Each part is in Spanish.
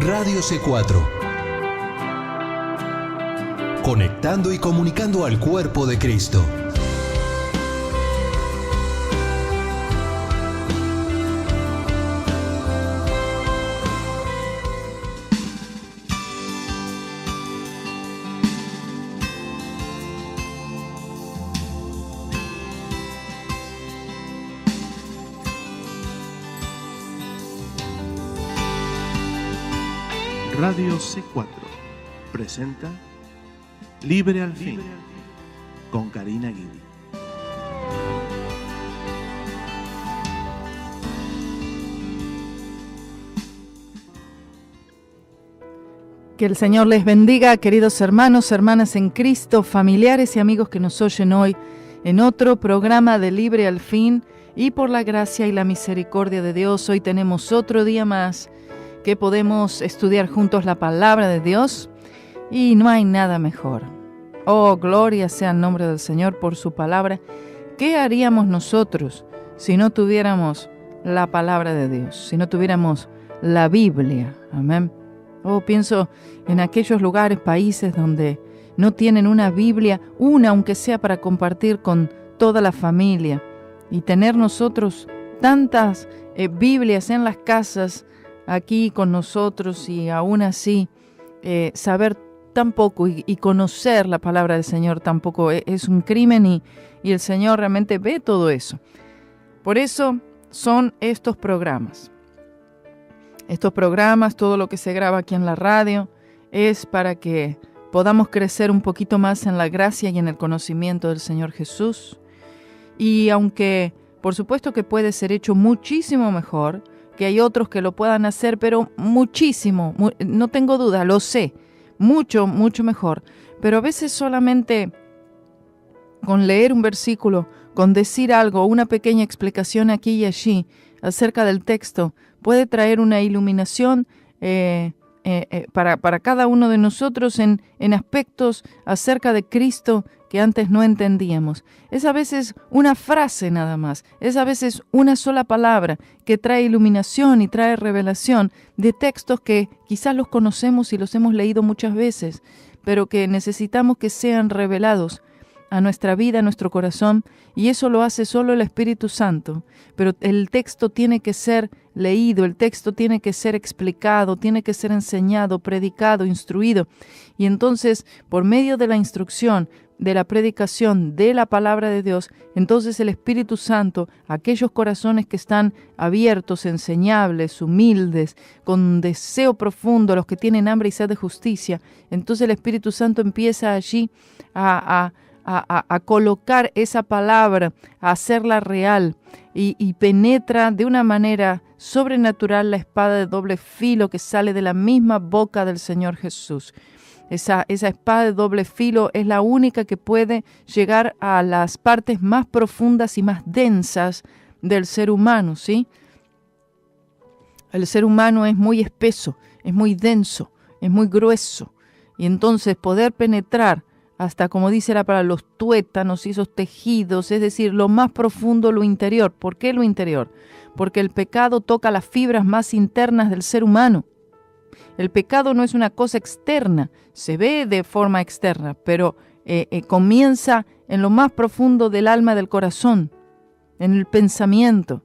Radio C4. Conectando y comunicando al cuerpo de Cristo. Radio C4 presenta Libre al Fin con Karina Guidi. Que el Señor les bendiga, queridos hermanos, hermanas en Cristo, familiares y amigos que nos oyen hoy en otro programa de Libre al Fin. Y por la gracia y la misericordia de Dios, hoy tenemos otro día más que podemos estudiar juntos la palabra de Dios, y no hay nada mejor. Oh, gloria sea el nombre del Señor por su palabra. ¿Qué haríamos nosotros si no tuviéramos la palabra de Dios, si no tuviéramos la Biblia? Amén. Oh, pienso en aquellos lugares, países donde no tienen una Biblia, una aunque sea para compartir con toda la familia, y tener nosotros tantas Biblias en las casas, aquí con nosotros, y aún así saber tan poco y conocer la palabra del Señor tampoco es un crimen, y el Señor realmente ve todo eso. Por eso son estos programas. Estos programas, todo lo que se graba aquí en la radio, es para que podamos crecer un poquito más en la gracia y en el conocimiento del Señor Jesús. Y aunque por supuesto que puede ser hecho muchísimo mejor, que hay otros que lo puedan hacer, pero muchísimo, no tengo duda, lo sé, mucho, mucho mejor. Pero a veces solamente con leer un versículo, con decir algo, una pequeña explicación aquí y allí acerca del texto, puede traer una iluminación para cada uno de nosotros en aspectos acerca de Cristo que antes no entendíamos. Es a veces una frase nada más, es a veces una sola palabra que trae iluminación y trae revelación de textos que quizás los conocemos y los hemos leído muchas veces, pero que necesitamos que sean revelados a nuestra vida, a nuestro corazón, y eso lo hace solo el Espíritu Santo. Pero el texto tiene que ser leído, el texto tiene que ser explicado, tiene que ser enseñado, predicado, instruido, y entonces por medio de la instrucción, de la predicación de la palabra de Dios, entonces el Espíritu Santo, aquellos corazones que están abiertos, enseñables, humildes, con deseo profundo, los que tienen hambre y sed de justicia, entonces el Espíritu Santo empieza allí a colocar esa palabra, a hacerla real, y penetra de una manera sobrenatural la espada de doble filo que sale de la misma boca del Señor Jesús. Esa espada de doble filo es la única que puede llegar a las partes más profundas y más densas del ser humano, ¿sí? El ser humano es muy espeso, es muy denso, es muy grueso, y entonces poder penetrar hasta, como dice la palabra, los tuétanos y esos tejidos, es decir, lo más profundo, lo interior. ¿Por qué lo interior? Porque el pecado toca las fibras más internas del ser humano. El pecado no es una cosa externa, se ve de forma externa, pero comienza en lo más profundo del alma, del corazón, en el pensamiento.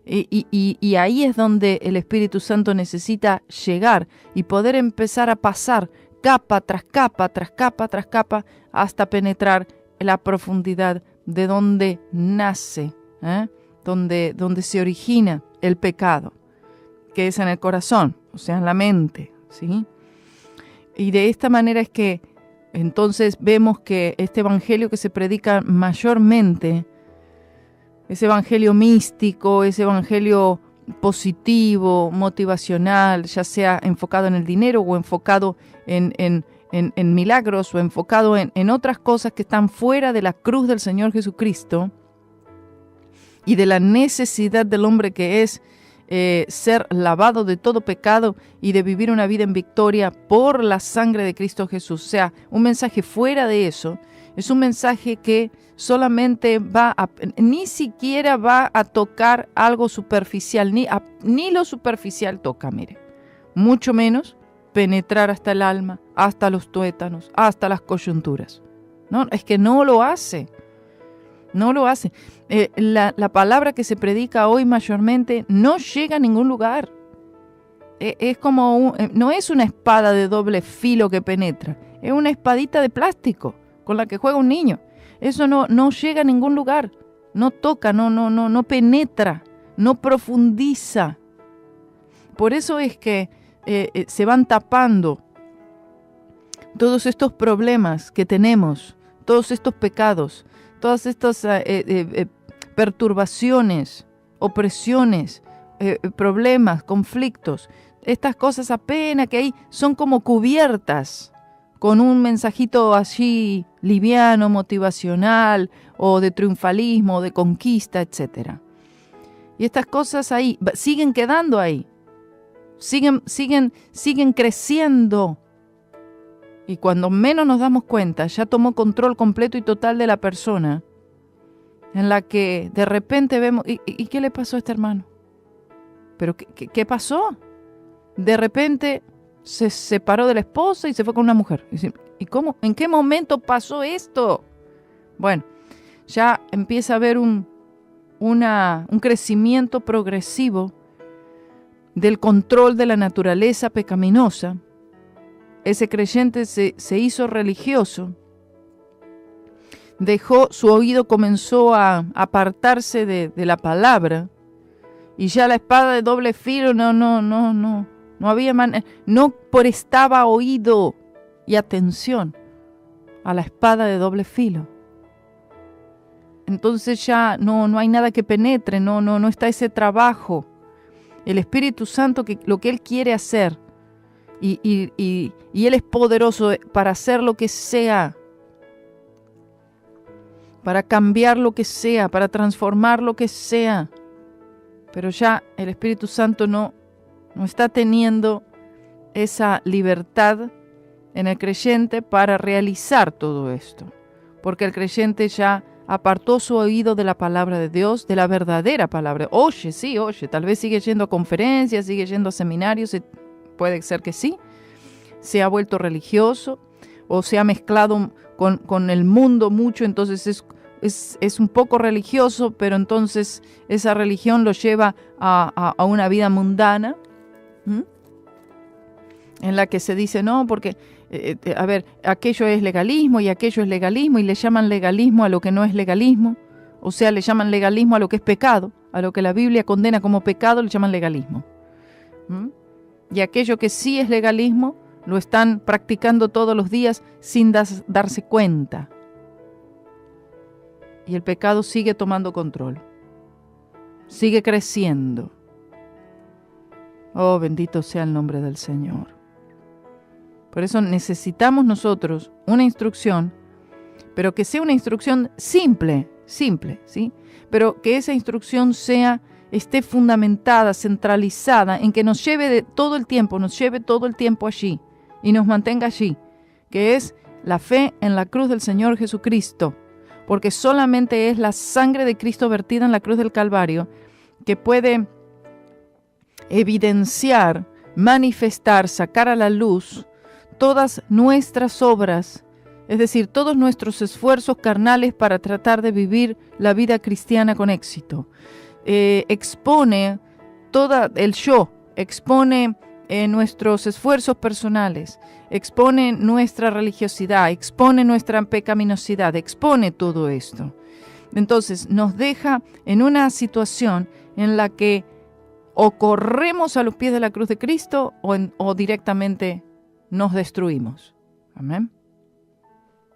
Y ahí es donde el Espíritu Santo necesita llegar y poder empezar a pasar capa tras capa, tras capa, tras capa, hasta penetrar en la profundidad de donde nace, donde se origina el pecado, que es en el corazón, o sea, en la mente, ¿sí? Y de esta manera es que entonces vemos que este evangelio que se predica mayormente, ese evangelio místico, ese evangelio positivo, motivacional, ya sea enfocado en el dinero o enfocado en milagros o enfocado en otras cosas que están fuera de la cruz del Señor Jesucristo y de la necesidad del hombre que es ser lavado de todo pecado y de vivir una vida en victoria por la sangre de Cristo Jesús. O sea, un mensaje fuera de eso es un mensaje que solamente ni siquiera va a tocar algo superficial, ni lo superficial toca, mire. mucho menos penetrar hasta el alma, hasta los tuétanos, hasta las coyunturas. No, es que no lo hace. No lo hace. La palabra que se predica hoy mayormente no llega a ningún lugar. Es como no es una espada de doble filo que penetra. Es una espadita de plástico con la que juega un niño. Eso no llega a ningún lugar. No toca, no penetra, no profundiza. Por eso es que se van tapando todos estos problemas que tenemos, todos estos pecados, todas estas perturbaciones, opresiones, problemas, conflictos. Estas cosas apenas que hay son como cubiertas con un mensajito así liviano, motivacional, o de triunfalismo, de conquista, etc. Y estas cosas ahí siguen quedando ahí, siguen creciendo. Y cuando menos nos damos cuenta, ya tomó control completo y total de la persona, en la que de repente vemos, ¿y qué le pasó a este hermano? ¿Pero qué pasó? De repente se separó de la esposa y se fue con una mujer. ¿Y cómo? ¿En qué momento pasó esto? Bueno, ya empieza a haber un crecimiento progresivo del control de la naturaleza pecaminosa. Ese creyente se hizo religioso, su oído comenzó a apartarse de la palabra, y ya la espada de doble filo no había manera, no prestaba oído y atención a la espada de doble filo. Entonces ya no hay nada que penetre, no está ese trabajo. El Espíritu Santo, lo que Él quiere hacer, y Él es poderoso para hacer lo que sea, para cambiar lo que sea, para transformar lo que sea. Pero ya el Espíritu Santo no está teniendo esa libertad en el creyente para realizar todo esto, porque el creyente ya apartó su oído de la palabra de Dios, de la verdadera palabra. Oye, tal vez sigue yendo a conferencias, sigue yendo a seminarios, puede ser que sí, se ha vuelto religioso o se ha mezclado con el mundo mucho, entonces es un poco religioso, pero entonces esa religión lo lleva a una vida mundana, en la que se dice, no, porque, aquello es legalismo y aquello es legalismo, y le llaman legalismo a lo que no es legalismo, o sea, le llaman legalismo a lo que es pecado, a lo que la Biblia condena como pecado, le llaman legalismo. Y aquello que sí es legalismo, lo están practicando todos los días sin darse cuenta. Y el pecado sigue tomando control, sigue creciendo. Oh, bendito sea el nombre del Señor. Por eso necesitamos nosotros una instrucción, pero que sea una instrucción simple, ¿sí? Pero que esa instrucción esté fundamentada, centralizada, en que nos lleve todo el tiempo allí y nos mantenga allí, que es la fe en la cruz del Señor Jesucristo, porque solamente es la sangre de Cristo vertida en la cruz del Calvario que puede evidenciar, manifestar, sacar a la luz todas nuestras obras, es decir, todos nuestros esfuerzos carnales para tratar de vivir la vida cristiana con éxito. Expone todo el yo, expone nuestros esfuerzos personales, expone nuestra religiosidad, expone nuestra pecaminosidad, expone todo esto. Entonces nos deja en una situación en la que o corremos a los pies de la cruz de Cristo o directamente nos destruimos. Amén.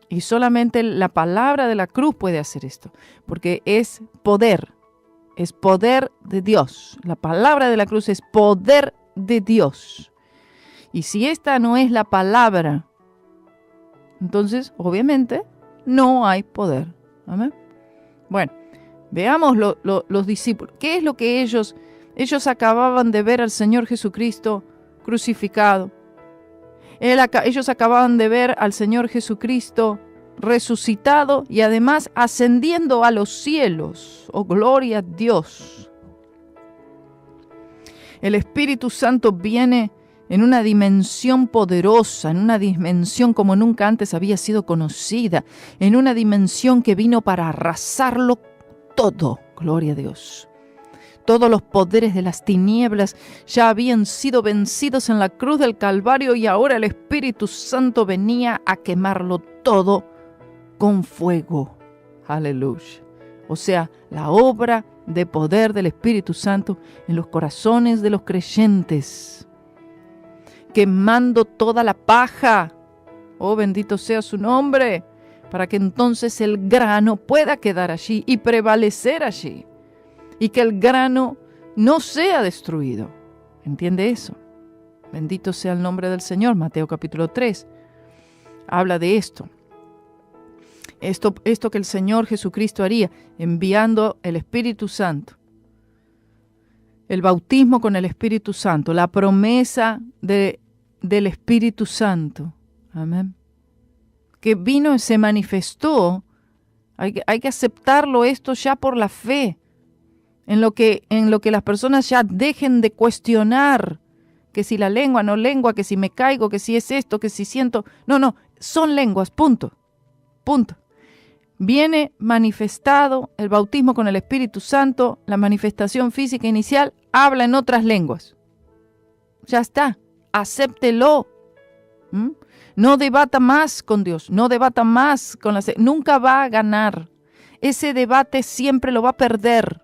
Y solamente la palabra de la cruz puede hacer esto, porque es poder de Dios. La palabra de la cruz es poder de Dios. Y si esta no es la palabra, entonces obviamente no hay poder. Amén. Bueno, veamos los discípulos. ¿Qué es lo que ellos acababan de ver al Señor Jesucristo crucificado? Ellos acababan de ver al Señor Jesucristo resucitado y además ascendiendo a los cielos. ¡Oh, gloria a Dios! El Espíritu Santo viene en una dimensión poderosa, en una dimensión como nunca antes había sido conocida, en una dimensión que vino para arrasarlo todo. Gloria a Dios. Todos los poderes de las tinieblas ya habían sido vencidos en la cruz del Calvario y ahora el Espíritu Santo venía a quemarlo todo con fuego. Aleluya. O sea, la obra de poder del Espíritu Santo en los corazones de los creyentes, quemando toda la paja. Oh, bendito sea su nombre, para que entonces el grano pueda quedar allí y prevalecer allí, y que el grano no sea destruido. ¿Entiende eso? Bendito sea el nombre del Señor. Mateo capítulo 3 habla de esto. Esto que el Señor Jesucristo haría, enviando el Espíritu Santo. El bautismo con el Espíritu Santo, la promesa del Espíritu Santo. Amén. Que vino y se manifestó. Hay que aceptarlo esto ya por la fe. En lo que las personas ya dejen de cuestionar. Que si la lengua, no lengua, que si me caigo, que si es esto, que si siento. No, son lenguas, punto. Punto. Viene manifestado el bautismo con el Espíritu Santo, la manifestación física inicial, habla en otras lenguas. Ya está, acéptelo. No debata más con Dios, no debata más con nunca va a ganar. Ese debate siempre lo va a perder.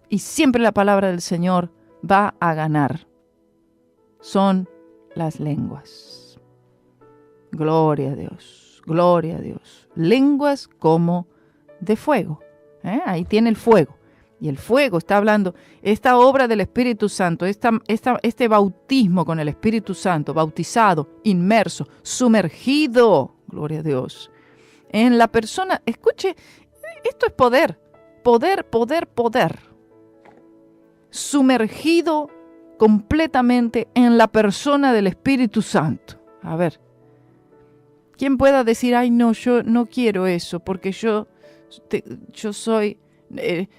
Y siempre la palabra del Señor va a ganar. Son las lenguas. Gloria a Dios, gloria a Dios. Lenguas como de fuego. Ahí tiene el fuego. Y el fuego está hablando, esta obra del Espíritu Santo, este bautismo con el Espíritu Santo, bautizado, inmerso, sumergido, gloria a Dios, en la persona. Escuche, esto es poder, poder, poder, poder. Sumergido completamente en la persona del Espíritu Santo. A ver, ¿quién pueda decir, ay no, yo no quiero eso, porque yo soy...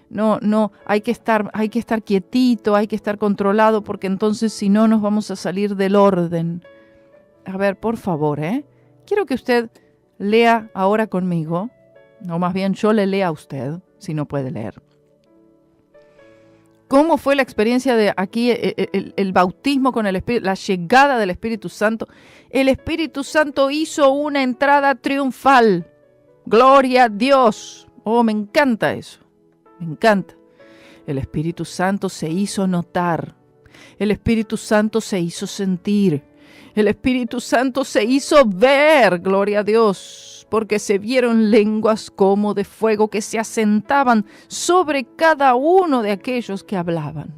no, hay que estar quietito, hay que estar controlado, porque entonces si no nos vamos a salir del orden. A ver, por favor, quiero que usted lea ahora conmigo, o más bien yo le lea a usted, si no puede leer. ¿Cómo fue la experiencia de aquí, el bautismo con el Espíritu, la llegada del Espíritu Santo? El Espíritu Santo hizo una entrada triunfal. Gloria a Dios. Oh, me encanta eso. Me encanta. El Espíritu Santo se hizo notar. El Espíritu Santo se hizo sentir. El Espíritu Santo se hizo ver, gloria a Dios, porque se vieron lenguas como de fuego que se asentaban sobre cada uno de aquellos que hablaban.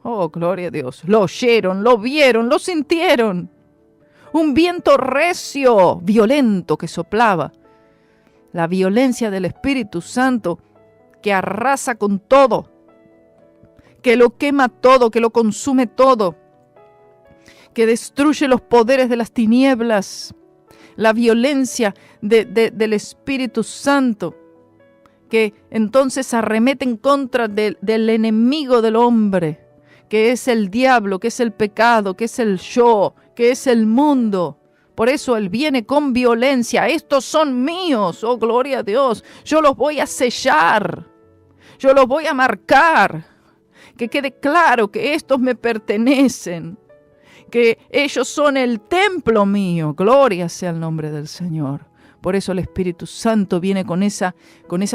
Oh, gloria a Dios. Lo oyeron, lo vieron, lo sintieron. Un viento recio, violento que soplaba. La violencia del Espíritu Santo que arrasa con todo, que lo quema todo, que lo consume todo, que destruye los poderes de las tinieblas, la violencia del Espíritu Santo, que entonces arremete en contra del enemigo del hombre, que es el diablo, que es el pecado, que es el yo, que es el mundo. Por eso Él viene con violencia. Estos son míos, oh gloria a Dios. Yo los voy a sellar, yo los voy a marcar, que quede claro que estos me pertenecen, que ellos son el templo mío. Gloria sea el nombre del Señor. Por eso el Espíritu Santo viene con esa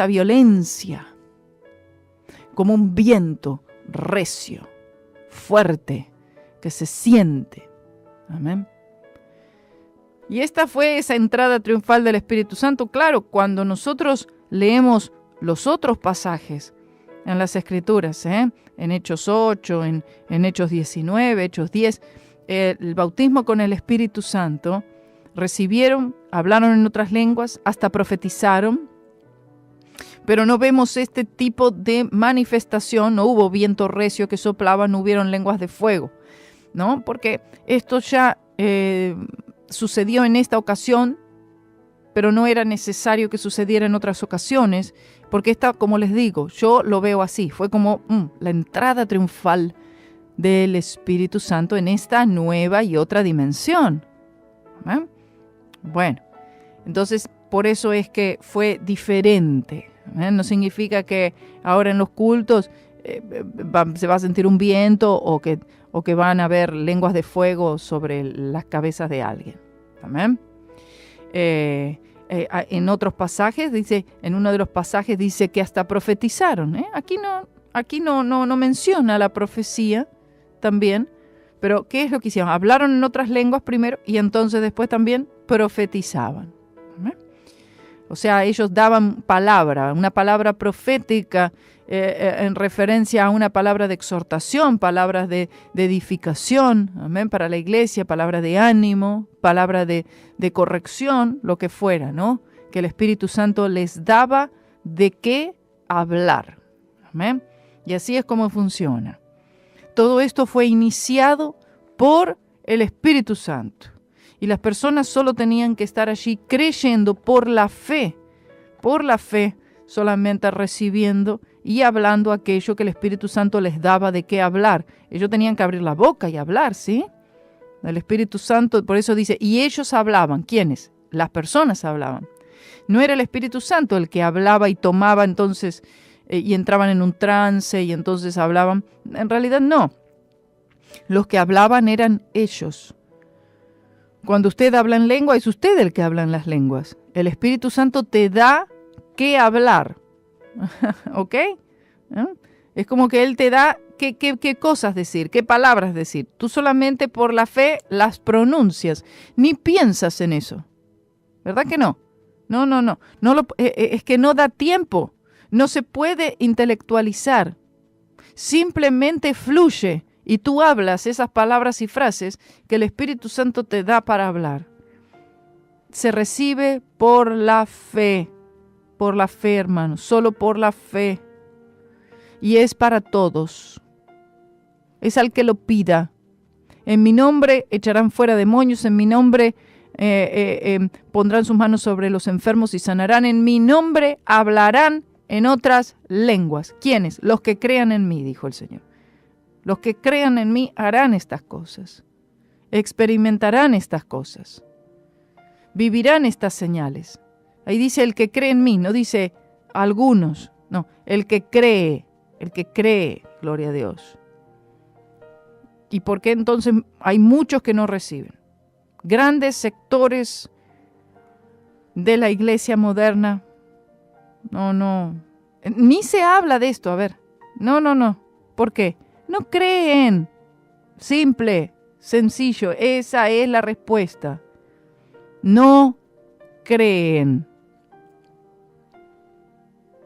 violencia, como un viento recio, fuerte, que se siente. Amén. Y esta fue esa entrada triunfal del Espíritu Santo. Claro, cuando nosotros leemos los otros pasajes en las Escrituras, en Hechos 8, en Hechos 19, Hechos 10, el bautismo con el Espíritu Santo, recibieron, hablaron en otras lenguas, hasta profetizaron, pero no vemos este tipo de manifestación. No hubo viento recio que soplaba, no hubieron lenguas de fuego, ¿no? Porque esto ya sucedió en esta ocasión, pero no era necesario que sucediera en otras ocasiones, porque esta, como les digo, yo lo veo así, fue como la entrada triunfal del Espíritu Santo en esta nueva y otra dimensión. ¿Eh? Bueno, entonces por eso es que fue diferente. No significa que ahora en los cultos se va a sentir un viento o que van a haber lenguas de fuego sobre las cabezas de alguien. ¿Amén? En otros pasajes dice, en uno de los pasajes dice que hasta profetizaron. Aquí no menciona la profecía también, pero ¿qué es lo que hicieron? Hablaron en otras lenguas primero y entonces después también profetizaban. ¿Amén? O sea, ellos daban palabra, una palabra profética en referencia a una palabra de exhortación, palabras de edificación, amén, para la iglesia, palabras de ánimo, palabras de corrección, lo que fuera, ¿no? Que el Espíritu Santo les daba de qué hablar. Amén. Y así es como funciona. Todo esto fue iniciado por el Espíritu Santo. Y las personas solo tenían que estar allí creyendo por la fe, solamente recibiendo y hablando aquello que el Espíritu Santo les daba de qué hablar. Ellos tenían que abrir la boca y hablar, ¿sí? El Espíritu Santo, por eso dice, y ellos hablaban. ¿Quiénes? Las personas hablaban. No era el Espíritu Santo el que hablaba y tomaba entonces, y entraban en un trance y entonces hablaban. En realidad no. Los que hablaban eran ellos. Cuando usted habla en lengua, es usted el que habla en las lenguas. El Espíritu Santo te da qué hablar. ¿Ok? Es como que Él te da qué cosas decir, qué palabras decir. Tú solamente por la fe las pronuncias. Ni piensas en eso. ¿Verdad que no? No. Es que no da tiempo. No se puede intelectualizar. Simplemente fluye. Y tú hablas esas palabras y frases que el Espíritu Santo te da para hablar. Se recibe por la fe, hermano, solo por la fe. Y es para todos. Es al que lo pida. En mi nombre echarán fuera demonios, en mi nombre pondrán sus manos sobre los enfermos y sanarán, en mi nombre hablarán en otras lenguas. ¿Quiénes? Los que crean en mí, dijo el Señor. Los que crean en mí harán estas cosas, experimentarán estas cosas, vivirán estas señales. Ahí dice el que cree en mí, no dice algunos, no, el que cree, gloria a Dios. ¿Y por qué entonces hay muchos que no reciben? Grandes sectores de la iglesia moderna, ni se habla de esto, a ver, no, ¿por qué? No creen. Simple, sencillo, esa es la respuesta. No creen.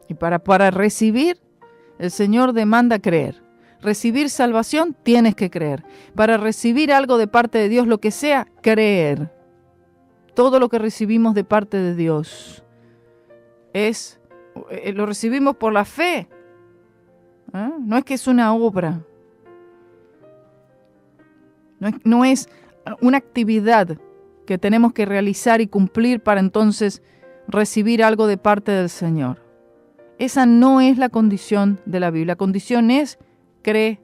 Y para recibir, el Señor demanda creer. Recibir salvación, tienes que creer. Para recibir algo de parte de Dios, lo que sea, creer. Todo lo que recibimos de parte de Dios lo recibimos por la fe. No es que es una obra. No es una actividad que tenemos que realizar y cumplir para entonces recibir algo de parte del Señor. Esa no es la condición de la Biblia. La condición es creer.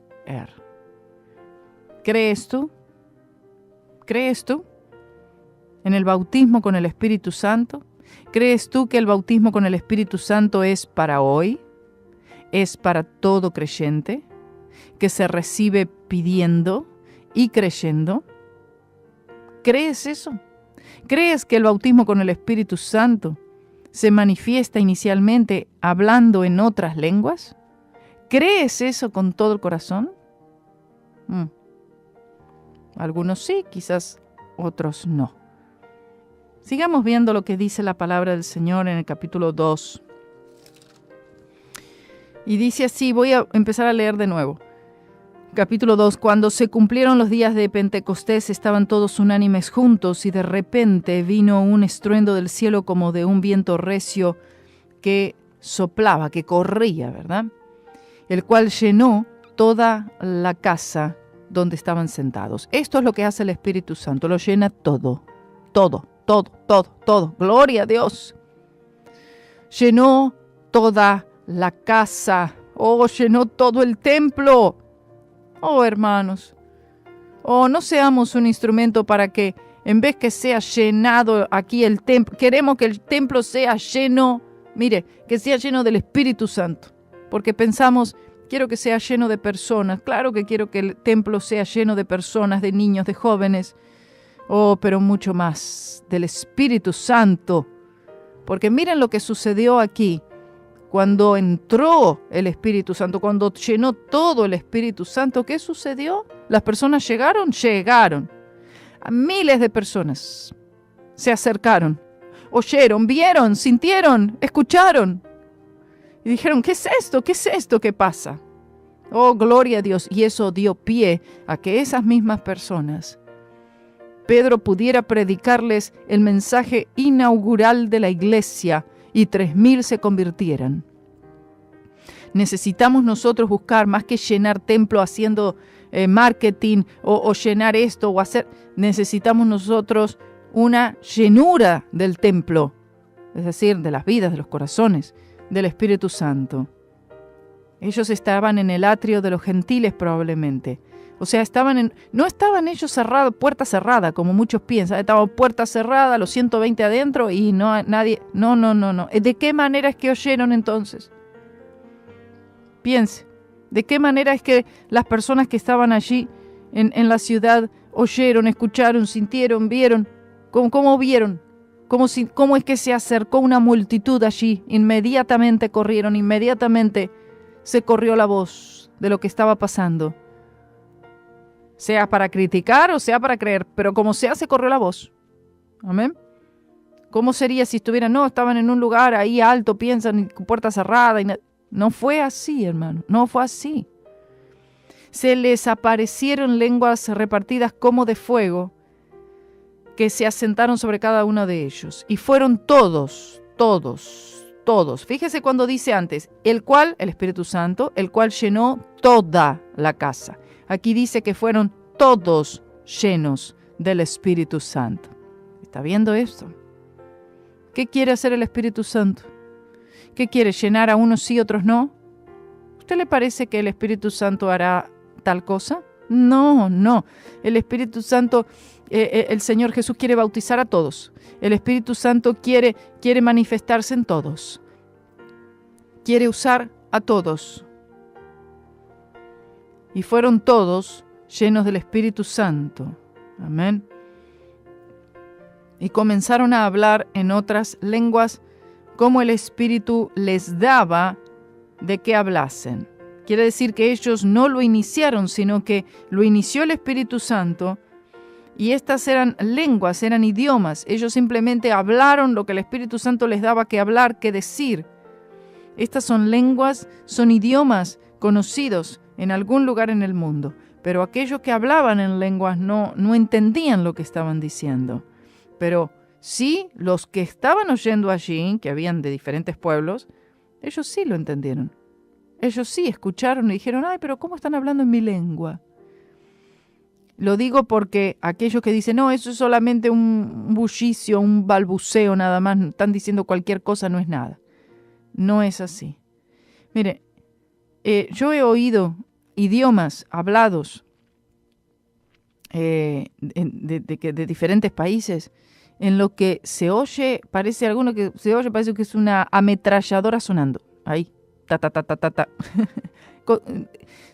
¿Crees tú? ¿Crees tú en el bautismo con el Espíritu Santo? ¿Crees tú que el bautismo con el Espíritu Santo es para hoy? ¿Es para todo creyente? ¿Que se recibe pidiendo y creyendo? ¿Crees eso? ¿Crees que el bautismo con el Espíritu Santo se manifiesta inicialmente hablando en otras lenguas? ¿Crees eso con todo el corazón? Algunos sí, quizás otros no. Sigamos viendo lo que dice la palabra del Señor en el capítulo 2. Y dice así, voy a empezar a leer de nuevo. Capítulo 2. Cuando se cumplieron los días de Pentecostés, estaban todos unánimes juntos, y de repente vino un estruendo del cielo como de un viento recio que soplaba, que corría, ¿verdad? El cual llenó toda la casa donde estaban sentados. Esto es lo que hace el Espíritu Santo, lo llena todo. Gloria a Dios. Llenó toda la casa. Llenó todo el templo. Oh, hermanos, no seamos un instrumento para que en vez que sea llenado aquí el templo, queremos que el templo sea lleno, mire, que sea lleno del Espíritu Santo, porque pensamos, quiero que sea lleno de personas. Claro que quiero que el templo sea lleno de personas, de niños, de jóvenes, pero mucho más del Espíritu Santo, porque miren lo que sucedió aquí. Cuando entró el Espíritu Santo, cuando llenó todo el Espíritu Santo, ¿qué sucedió? ¿Las personas llegaron? Llegaron. A miles de personas se acercaron, oyeron, vieron, sintieron, escucharon. Y dijeron, ¿qué es esto? ¿Qué es esto que pasa? Oh, gloria a Dios. Y eso dio pie a que esas mismas personas, Pedro pudiera predicarles el mensaje inaugural de la iglesia, y 3,000 se convirtieran. Necesitamos nosotros buscar, más que llenar templo haciendo marketing o llenar esto o hacer, necesitamos nosotros una llenura del templo, es decir, de las vidas, de los corazones, del Espíritu Santo. Ellos estaban en el atrio de los gentiles probablemente. O sea, no estaban ellos cerrados, puerta cerrada, como muchos piensan. Estaban puerta cerrada, los 120 adentro y nadie. No. ¿De qué manera es que oyeron entonces? Piense, ¿de qué manera es que las personas que estaban allí en la ciudad oyeron, escucharon, sintieron, vieron? ¿Cómo vieron? ¿Cómo es que se acercó una multitud allí? Inmediatamente corrieron, inmediatamente se corrió la voz de lo que estaba pasando. Sea para criticar o sea para creer, pero como sea, se corrió la voz. Amén. ¿Cómo sería si estaban en un lugar ahí alto, piensan, con puerta cerrada? No fue así, hermano, no fue así. Se les aparecieron lenguas repartidas como de fuego, que se asentaron sobre cada uno de ellos. Y fueron todos. Fíjese cuando dice antes, el Espíritu Santo, el cual llenó toda la casa. Aquí dice que fueron todos llenos del Espíritu Santo. ¿Está viendo esto? ¿Qué quiere hacer el Espíritu Santo? ¿Qué quiere? ¿Llenar a unos sí, otros no? ¿Usted le parece que el Espíritu Santo hará tal cosa? No. El Espíritu Santo, el Señor Jesús quiere bautizar a todos. El Espíritu Santo quiere manifestarse en todos. Quiere usar a todos. Y fueron todos llenos del Espíritu Santo. Amén. Y comenzaron a hablar en otras lenguas como el Espíritu les daba de que hablasen. Quiere decir que ellos no lo iniciaron, sino que lo inició el Espíritu Santo. Y estas eran lenguas, eran idiomas. Ellos simplemente hablaron lo que el Espíritu Santo les daba que hablar, que decir. Estas son lenguas, son idiomas conocidos en algún lugar en el mundo, pero aquellos que hablaban en lenguas no entendían lo que estaban diciendo. Pero sí, los que estaban oyendo allí, que habían de diferentes pueblos, ellos sí lo entendieron. Ellos sí escucharon y dijeron, ay, pero ¿cómo están hablando en mi lengua? Lo digo porque aquellos que dicen, no, eso es solamente un bullicio, un balbuceo nada más, están diciendo cualquier cosa, no es nada. No es así. Mire, yo he oído idiomas hablados de diferentes países en lo que se oye, parece que es una ametralladora sonando. Ahí, ta.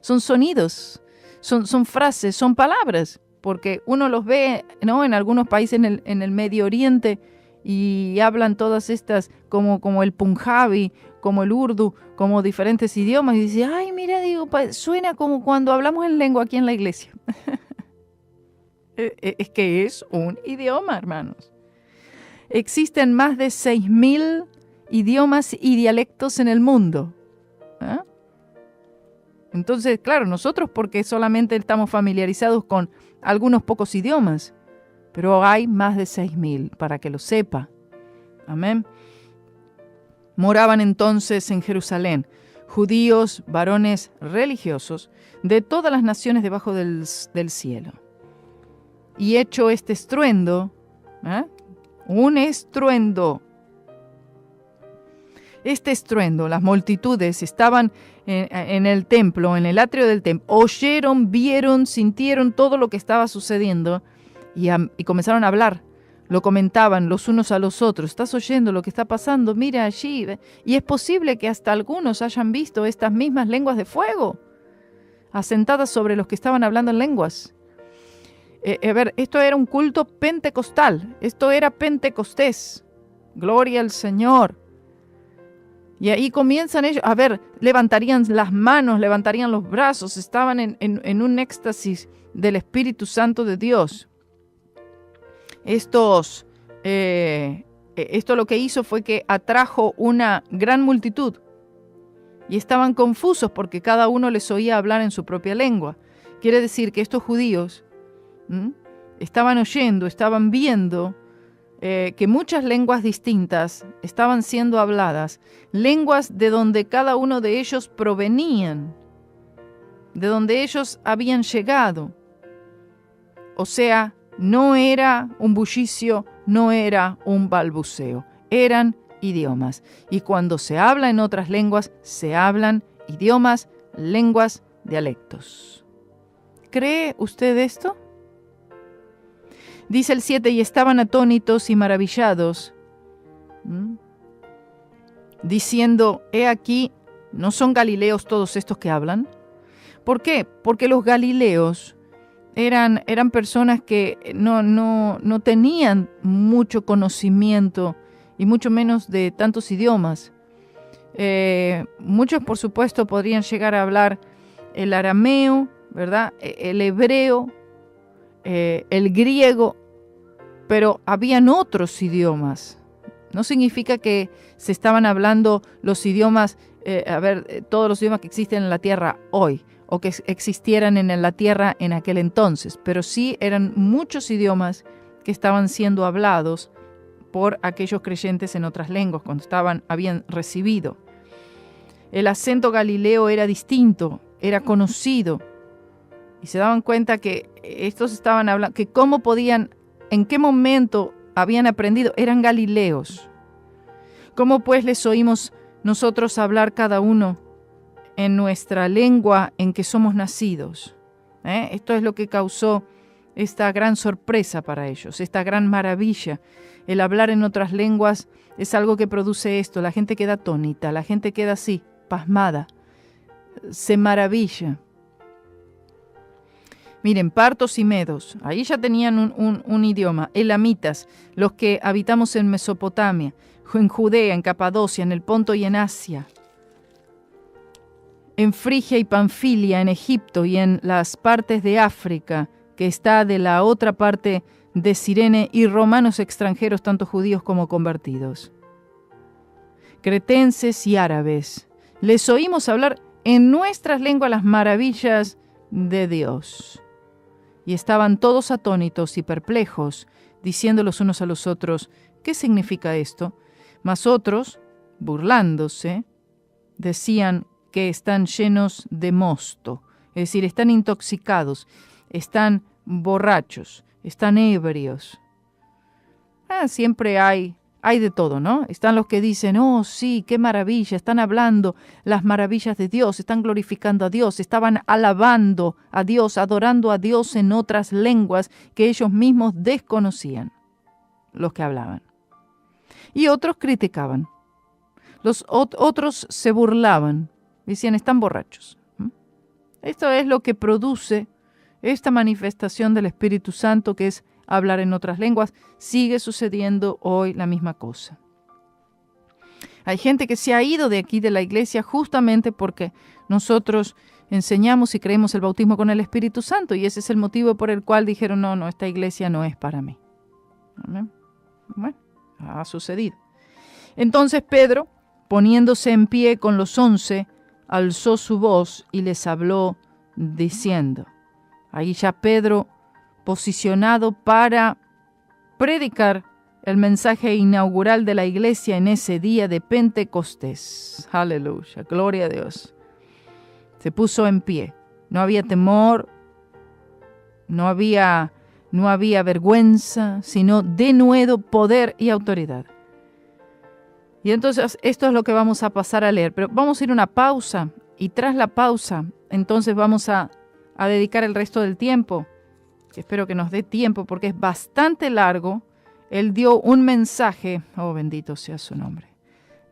Son sonidos, son frases, son palabras, porque uno los ve, ¿no?, en algunos países en el Medio Oriente y hablan todas estas como el Punjabi, como el Urdu, como diferentes idiomas, y dice, ay, mira, digo, suena como cuando hablamos en lengua aquí en la iglesia. Es que es un idioma, hermanos. Existen más de 6,000 idiomas y dialectos en el mundo. ¿Ah? Entonces, claro, nosotros porque solamente estamos familiarizados con algunos pocos idiomas, pero hay más de 6,000, para que lo sepa. Amén. Moraban entonces en Jerusalén judíos, varones religiosos, de todas las naciones debajo del cielo. Y hecho este estruendo, un estruendo, este estruendo, las multitudes estaban en el templo, en el atrio del templo, oyeron, vieron, sintieron todo lo que estaba sucediendo y comenzaron a hablar. Lo comentaban los unos a los otros. ¿Estás oyendo lo que está pasando? Mira allí. Y es posible que hasta algunos hayan visto estas mismas lenguas de fuego asentadas sobre los que estaban hablando en lenguas. Esto era un culto pentecostal. Esto era Pentecostés. Gloria al Señor. Y ahí comienzan ellos, levantarían las manos, levantarían los brazos, estaban en un éxtasis del Espíritu Santo de Dios. Esto lo que hizo fue que atrajo una gran multitud y estaban confusos porque cada uno les oía hablar en su propia lengua. Quiere decir que estos judíos estaban oyendo, estaban viendo que muchas lenguas distintas estaban siendo habladas, lenguas de donde cada uno de ellos provenían, de donde ellos habían llegado. O sea, no era un bullicio, no era un balbuceo, eran idiomas. Y cuando se habla en otras lenguas, se hablan idiomas, lenguas, dialectos. ¿Cree usted esto? Dice el 7, y estaban atónitos y maravillados, diciendo, he aquí, ¿no son galileos todos estos que hablan? ¿Por qué? Porque los galileos eran personas que no tenían mucho conocimiento y mucho menos de tantos idiomas. Muchos, por supuesto, podrían llegar a hablar el arameo, ¿verdad? El hebreo, el griego, pero habían otros idiomas. No significa que se estaban hablando los idiomas, todos los idiomas que existen en la tierra hoy, o que existieran en la tierra en aquel entonces, pero sí eran muchos idiomas que estaban siendo hablados por aquellos creyentes en otras lenguas, cuando habían recibido. El acento galileo era distinto, era conocido, y se daban cuenta que estos estaban hablando, que cómo podían, en qué momento habían aprendido, eran galileos. ¿Cómo pues les oímos nosotros hablar cada uno en nuestra lengua en que somos nacidos? Esto es lo que causó esta gran sorpresa para ellos, esta gran maravilla. El hablar en otras lenguas es algo que produce esto. La gente queda atónita, la gente queda así, pasmada, se maravilla. Miren, partos y medos, ahí ya tenían un idioma. Elamitas, los que habitamos en Mesopotamia, en Judea, en Capadocia, en el Ponto y en Asia, en Frigia y Panfilia, en Egipto y en las partes de África, que está de la otra parte de Cirene, y romanos extranjeros, tanto judíos como convertidos. Cretenses y árabes, les oímos hablar en nuestras lenguas las maravillas de Dios. Y estaban todos atónitos y perplejos, diciendo los unos a los otros, ¿qué significa esto? Mas otros, burlándose, decían que están llenos de mosto, es decir, están intoxicados, están borrachos, están ebrios. Siempre hay de todo, ¿no? Están los que dicen, oh sí, qué maravilla, están hablando las maravillas de Dios, están glorificando a Dios, estaban alabando a Dios, adorando a Dios en otras lenguas que ellos mismos desconocían, los que hablaban. Y otros criticaban, los otros se burlaban, decían, están borrachos. Esto es lo que produce esta manifestación del Espíritu Santo, que es hablar en otras lenguas. Sigue sucediendo hoy la misma cosa. Hay gente que se ha ido de aquí de la iglesia justamente porque nosotros enseñamos y creemos el bautismo con el Espíritu Santo, y ese es el motivo por el cual dijeron, no, esta iglesia no es para mí. Amén. Bueno, ha sucedido. Entonces Pedro, poniéndose en pie con los 11, alzó su voz y les habló diciendo. Ahí ya Pedro posicionado para predicar el mensaje inaugural de la iglesia en ese día de Pentecostés. Aleluya, gloria a Dios. Se puso en pie. No había temor, no había vergüenza, sino denuedo, poder y autoridad. Y entonces esto es lo que vamos a pasar a leer. Pero vamos a ir a una pausa y tras la pausa, entonces vamos a dedicar el resto del tiempo. Espero que nos dé tiempo porque es bastante largo. Él dio un mensaje, oh bendito sea su nombre,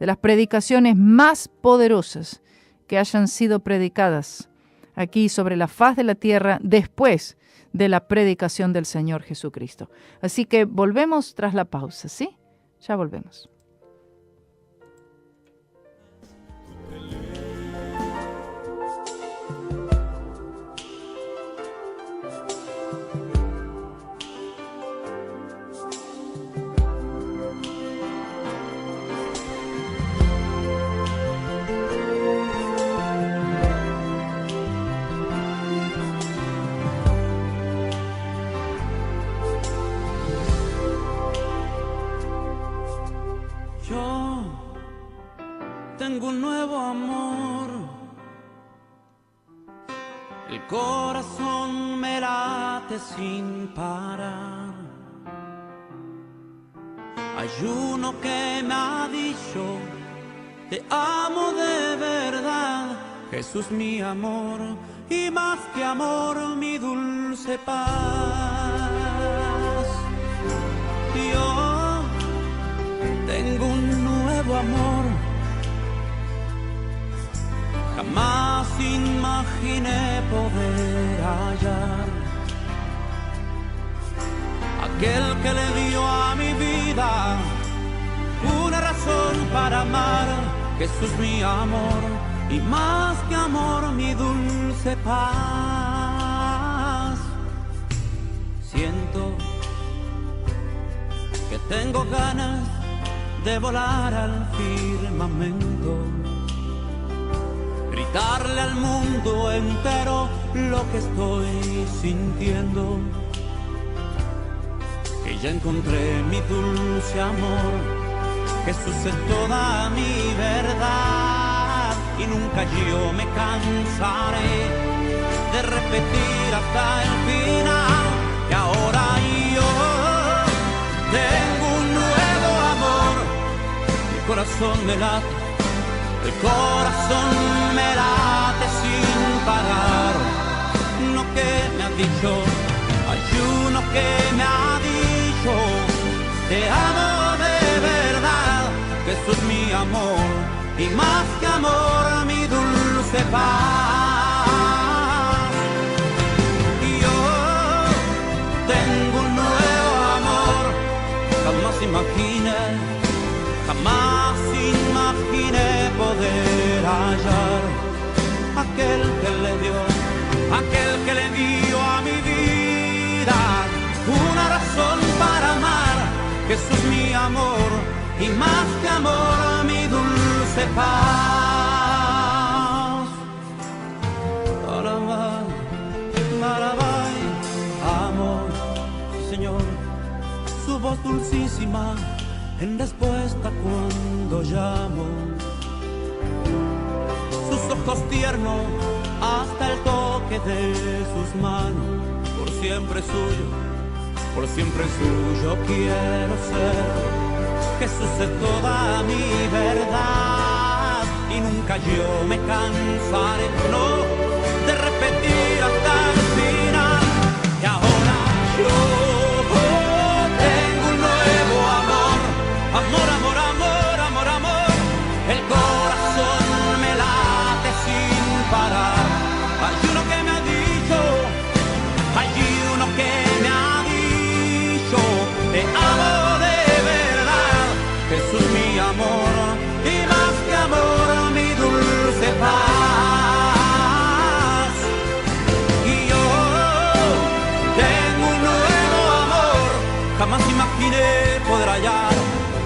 de las predicaciones más poderosas que hayan sido predicadas aquí sobre la faz de la tierra después de la predicación del Señor Jesucristo. Así que volvemos tras la pausa, ¿sí? Ya volvemos. Tengo un nuevo amor, el corazón me late sin parar. Hay uno que me ha dicho, te amo de verdad, Jesús mi amor, y más que amor mi dulce paz. Yo tengo un nuevo amor, jamás imaginé poder hallar. Aquel que le dio a mi vida una razón para amar. Jesús mi amor, y más que amor mi dulce paz. Siento que tengo ganas de volar al firmamento, gritarle al mundo entero lo que estoy sintiendo, que ya encontré mi dulce amor, Jesús es toda mi verdad, y nunca yo me cansaré de repetir hasta el final, que ahora yo tengo un nuevo amor, mi corazón me late, el corazón me late sin parar. Uno que me ha dicho, hay uno que me ha dicho, te amo de verdad, Jesús mi amor, y más que amor mi dulce paz. Y yo tengo un nuevo amor, jamás imaginé poder hallar. Aquel que le dio a mi vida una razón para amar. Jesús mi amor, y más que amor mi dulce paz. Alabai, amor, Señor, su voz dulcísima en respuesta cuando llamo, sus ojos tiernos hasta el toque de sus manos, por siempre suyo quiero ser. Jesús es toda mi verdad, y nunca yo me cansaré, no, de repetir hasta el final, que ahora yo tengo un nuevo amor, amor, amor, amor, amor, amor, el corazón me late sin parar. Hay uno que me ha dicho, hay uno que me ha dicho, te amo de verdad, Jesús mi amor, y más que amor mi dulce paz. Y yo tengo un nuevo amor, jamás imaginé poder hallar,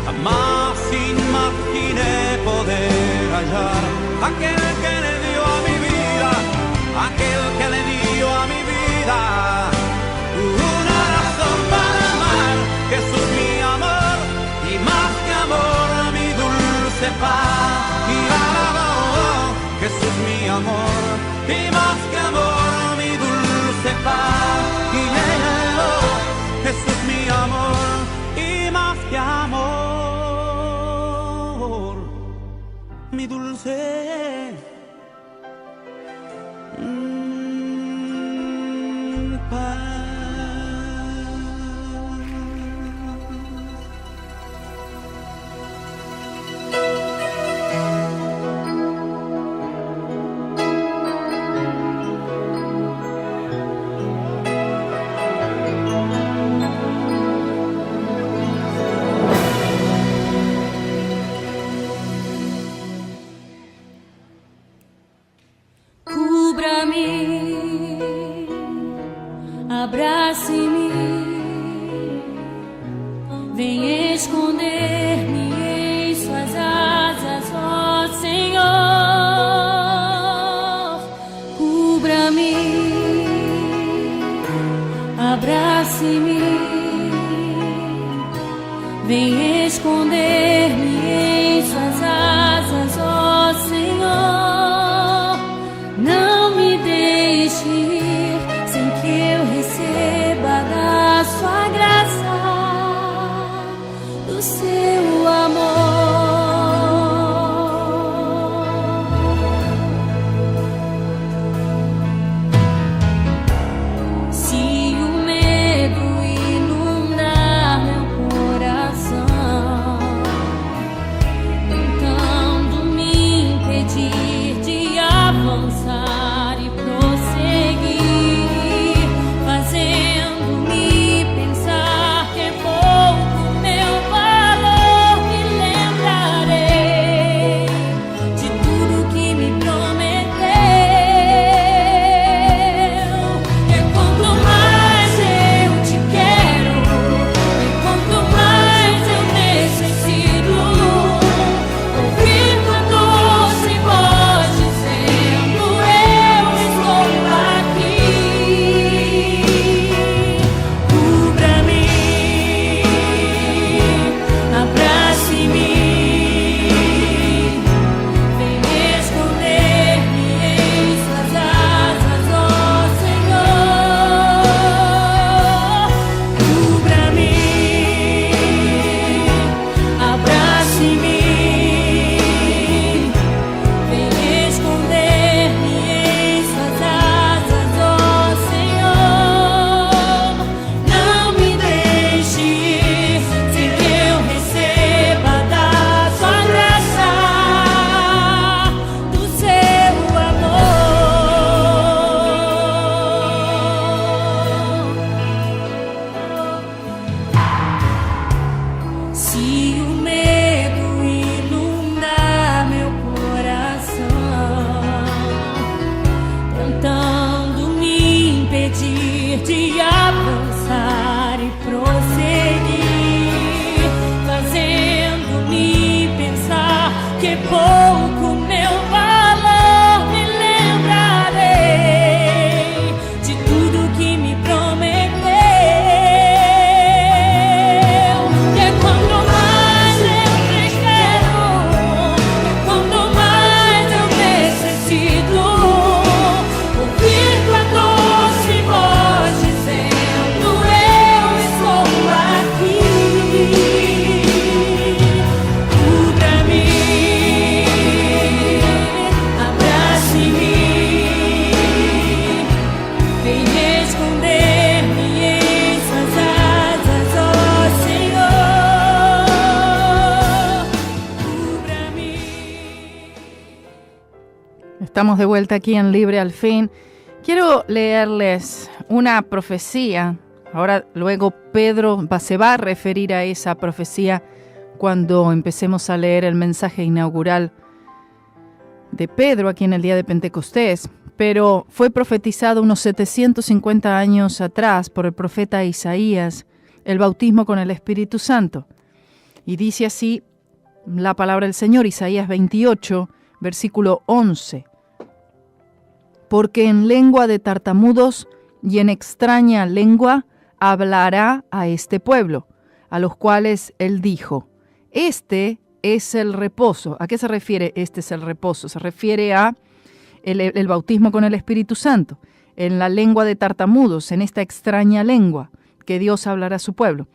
jamás imaginé poder hallar. Aquel que le dio a mi vida, aquel que le dio a mi vida una razón para amar. Jesús mi amor, y más que amor mi dulce paz. Y alabó, Jesús mi amor, y más que amor mi dulce paz. Y alabó, Jesús mi amor, y más que amor mi dulce paz. Abrace-me, vem esconder-me em suas asas, ó Senhor. Cubra-me, abrace-me, vem esconder-me em suas asas, ó Senhor. Não me deixe ir sem que eu receba da sua graça, do seu amor. Se o medo inundar meu coração, tentando me impedir de avançar e prosseguir, fazendo-me pensar que é pouco meu valor, me lembrarei de tudo que me prometeu. E quanto mais eu te quero, e quanto mais eu necessito ouvir tua doce voz dizendo: eu estou aqui. Cubra-me, abrace-me, vem esconder-me em suas asas, ó Senhor. Cubra-me, abrace-me, vem esconder-me em suas asas, ó Senhor. Não me deixe ir sem que eu receba da sua graça, do seu amor. Se o medo inundar meu coração, tentando me impedir de avançar e prosseguir, fazendo-me pensar que é pouco meu valor, me lembrarei de tudo que me prometeu. E quanto mais eu te quero, e quanto mais eu necessito ouvir tua doce voz dizendo: eu estou aqui. Cubra-me, abrace-me, vem esconder-me em suas asas, ó Senhor. Cubra-me. Estamos de vuelta aquí en Libre al Fin. Quiero leerles una profecía. Ahora, luego Pedro se va a referir a esa profecía cuando empecemos a leer el mensaje inaugural de Pedro aquí en el día de Pentecostés. Pero fue profetizado unos 750 años atrás por el profeta Isaías, el bautismo con el Espíritu Santo. Y dice así la palabra del Señor, Isaías 28, versículo 11. Porque en lengua de tartamudos y en extraña lengua hablará a este pueblo, a los cuales él dijo: este es el reposo. ¿A qué se refiere este es el reposo? Se refiere a el bautismo con el Espíritu Santo, en la lengua de tartamudos, en esta extraña lengua que Dios hablará a su pueblo.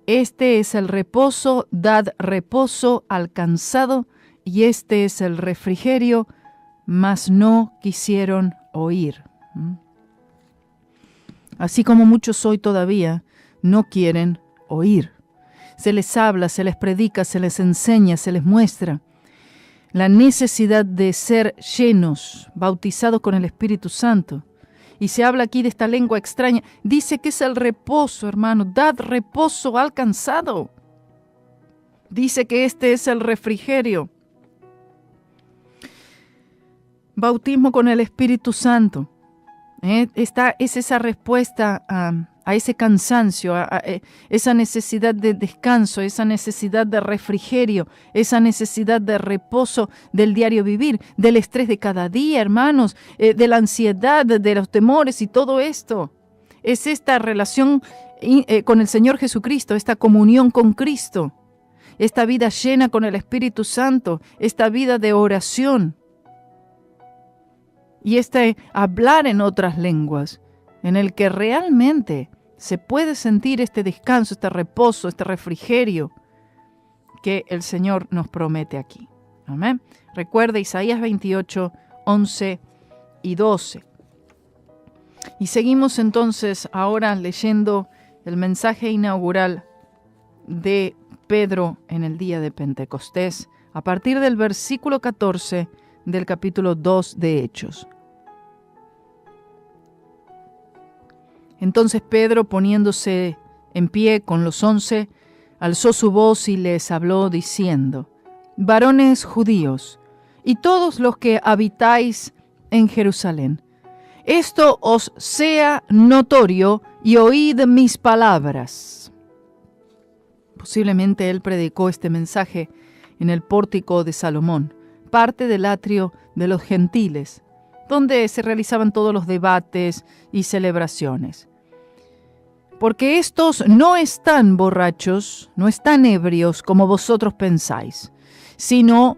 Este es el reposo, dad reposo al cansado y este es el refrigerio, mas no quisieron oír. Así como muchos hoy todavía no quieren oír. Se les habla, se les predica, se les enseña, se les muestra la necesidad de ser llenos, bautizados con el Espíritu Santo. Y se habla aquí de esta lengua extraña. Dice que es el reposo, hermano. Dad reposo al cansado. Dice que este es el refrigerio. Bautismo con el Espíritu Santo. Es esa respuesta a ese cansancio, a esa necesidad de descanso, esa necesidad de refrigerio, esa necesidad de reposo del diario vivir, del estrés de cada día, hermanos, de la ansiedad, de los temores y todo esto. Es esta relación con el Señor Jesucristo, esta comunión con Cristo, esta vida llena con el Espíritu Santo, esta vida de oración. Y este hablar en otras lenguas, en el que realmente se puede sentir este descanso, este reposo, este refrigerio que el Señor nos promete aquí. Amén. Recuerda Isaías 28, 11 y 12. Y seguimos entonces ahora leyendo el mensaje inaugural de Pedro en el día de Pentecostés, a partir del versículo 14 del capítulo 2 de Hechos. Entonces Pedro, poniéndose en pie con los 11, alzó su voz y les habló diciendo: varones judíos, y todos los que habitáis en Jerusalén, esto os sea notorio y oíd mis palabras. Posiblemente él predicó este mensaje en el pórtico de Salomón, parte del atrio de los gentiles, donde se realizaban todos los debates y celebraciones. Porque estos no están borrachos, no están ebrios como vosotros pensáis, sino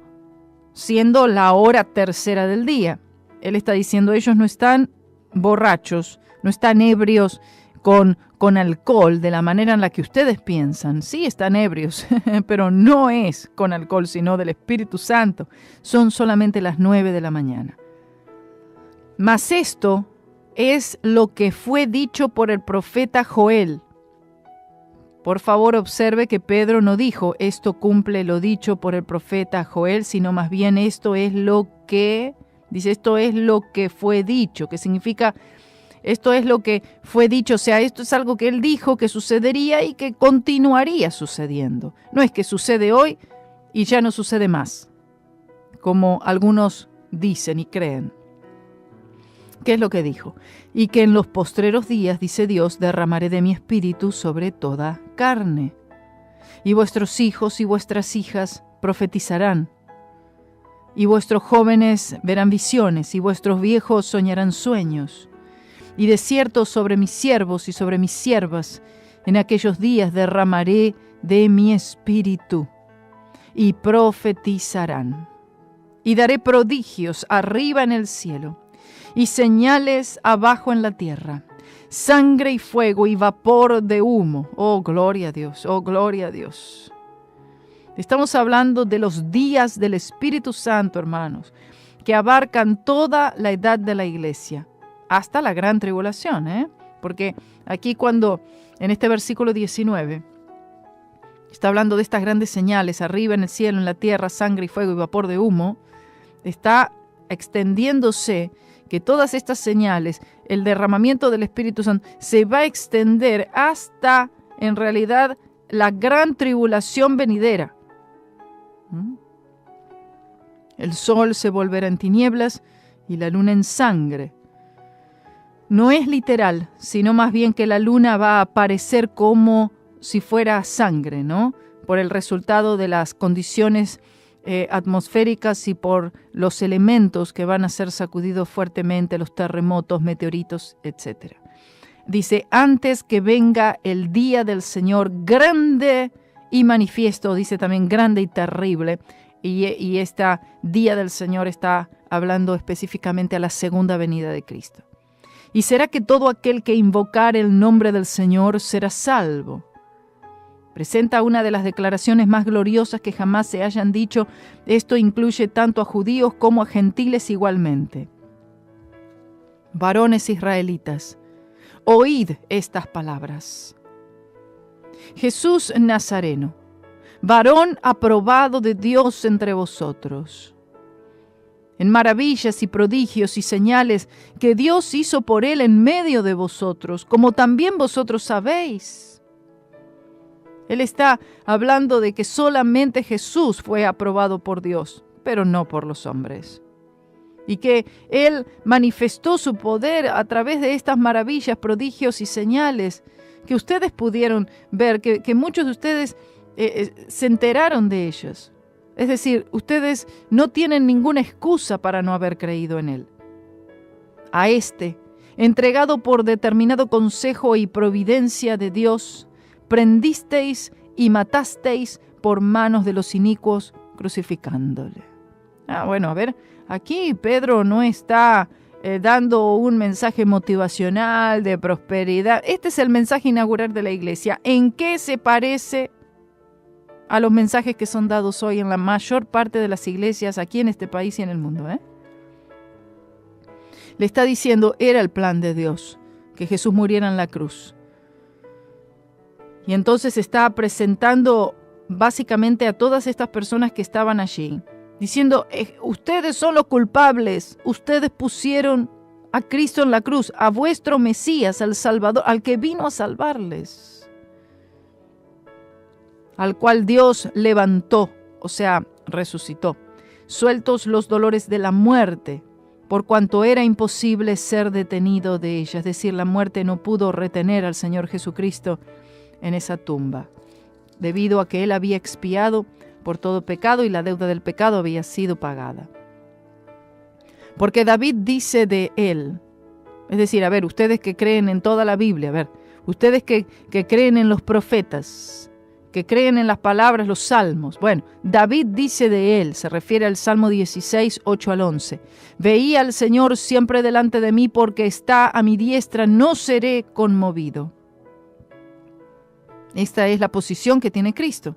siendo la hora tercera del día. Él está diciendo, ellos no están borrachos, no están ebrios con alcohol de la manera en la que ustedes piensan. Sí están ebrios, pero no es con alcohol, sino del Espíritu Santo. Son solamente las 9 de la mañana. Mas esto es lo que fue dicho por el profeta Joel. Por favor, observe que Pedro no dijo, esto cumple lo dicho por el profeta Joel, sino más bien esto es lo que, dice, esto es lo que fue dicho, que significa, esto es lo que fue dicho, o sea, esto es algo que él dijo que sucedería y que continuaría sucediendo. No es que sucede hoy y ya no sucede más, como algunos dicen y creen. ¿Qué es lo que dijo? Y que en los postreros días, dice Dios, derramaré de mi espíritu sobre toda carne. Y vuestros hijos y vuestras hijas profetizarán. Y vuestros jóvenes verán visiones, y vuestros viejos soñarán sueños. Y de cierto sobre mis siervos y sobre mis siervas, en aquellos días derramaré de mi espíritu, y profetizarán. Y daré prodigios arriba en el cielo, y señales abajo en la tierra, sangre y fuego y vapor de humo. Oh, gloria a Dios, oh, gloria a Dios. Estamos hablando de los días del Espíritu Santo, hermanos, que abarcan toda la edad de la iglesia, hasta la gran tribulación, Porque aquí cuando, en este versículo 19, está hablando de estas grandes señales, arriba en el cielo, en la tierra, sangre y fuego y vapor de humo, está extendiéndose que todas estas señales, el derramamiento del Espíritu Santo, se va a extender hasta, en realidad, la gran tribulación venidera. El sol se volverá en tinieblas y la luna en sangre. No es literal, sino más bien que la luna va a aparecer como si fuera sangre, ¿no? Por el resultado de las condiciones atmosféricas y por los elementos que van a ser sacudidos fuertemente, los terremotos, meteoritos, etc. Dice, antes que venga el día del Señor grande y manifiesto, dice también grande y terrible, y este día del Señor está hablando específicamente a la segunda venida de Cristo. Y será que todo aquel que invocar el nombre del Señor será salvo. Presenta una de las declaraciones más gloriosas que jamás se hayan dicho. Esto incluye tanto a judíos como a gentiles igualmente. Varones israelitas, oíd estas palabras. Jesús Nazareno, varón aprobado de Dios entre vosotros, en maravillas y prodigios y señales que Dios hizo por él en medio de vosotros, como también vosotros sabéis. Él está hablando de que solamente Jesús fue aprobado por Dios, pero no por los hombres. Y que Él manifestó su poder a través de estas maravillas, prodigios y señales que ustedes pudieron ver, que muchos de ustedes se enteraron de ellos. Es decir, ustedes no tienen ninguna excusa para no haber creído en Él. A este, entregado por determinado consejo y providencia de Dios, prendisteis y matasteis por manos de los inicuos, crucificándole. Bueno, a ver, aquí Pedro no está dando un mensaje motivacional de prosperidad. Este es el mensaje inaugural de la iglesia. ¿En qué se parece a los mensajes que son dados hoy en la mayor parte de las iglesias aquí en este país y en el mundo? Le está diciendo, era el plan de Dios que Jesús muriera en la cruz. Y entonces está presentando básicamente a todas estas personas que estaban allí, diciendo, ustedes son los culpables, ustedes pusieron a Cristo en la cruz, a vuestro Mesías, al Salvador, al que vino a salvarles, al cual Dios levantó, o sea, resucitó, sueltos los dolores de la muerte, por cuanto era imposible ser detenido de ella. Es decir, la muerte no pudo retener al Señor Jesucristo en esa tumba, debido a que Él había expiado por todo pecado y la deuda del pecado había sido pagada. Porque David dice de Él, es decir, a ver, ustedes que creen en toda la Biblia, a ver, ustedes que creen en los profetas, que creen en las palabras, los salmos. Bueno, David dice de Él, se refiere al Salmo 16, 8 al 11. Veía al Señor siempre delante de mí, porque está a mi diestra, no seré conmovido. Esta es la posición que tiene Cristo,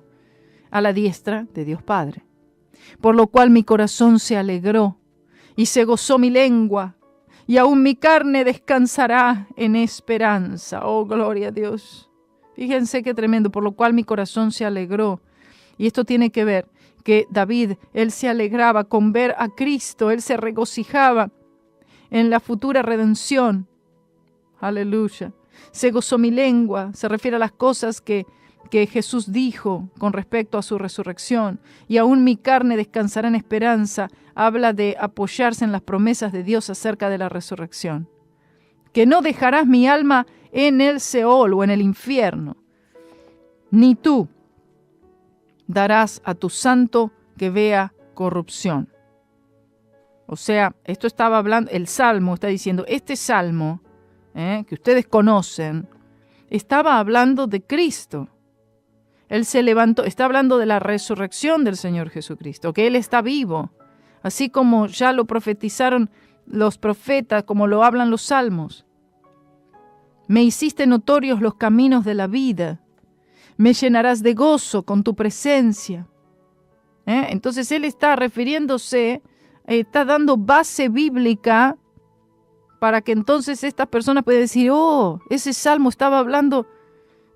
a la diestra de Dios Padre. Por lo cual mi corazón se alegró y se gozó mi lengua, y aún mi carne descansará en esperanza. Oh, gloria a Dios. Fíjense qué tremendo, por lo cual mi corazón se alegró. Y esto tiene que ver que David, él se alegraba con ver a Cristo, él se regocijaba en la futura redención. Aleluya. Se gozó mi lengua, se refiere a las cosas que Jesús dijo con respecto a su resurrección. Y aún mi carne descansará en esperanza. Habla de apoyarse en las promesas de Dios acerca de la resurrección. Que no dejarás mi alma en el Seol o en el infierno, ni tú darás a tu santo que vea corrupción. O sea, esto estaba hablando, el Salmo está diciendo, este Salmo, que ustedes conocen, estaba hablando de Cristo. Él se levantó, está hablando de la resurrección del Señor Jesucristo, que Él está vivo, así como ya lo profetizaron los profetas, como lo hablan los salmos. Me hiciste notorios los caminos de la vida, me llenarás de gozo con tu presencia. Entonces Él está refiriéndose, está dando base bíblica para que entonces estas personas puedan decir, oh, ese salmo estaba hablando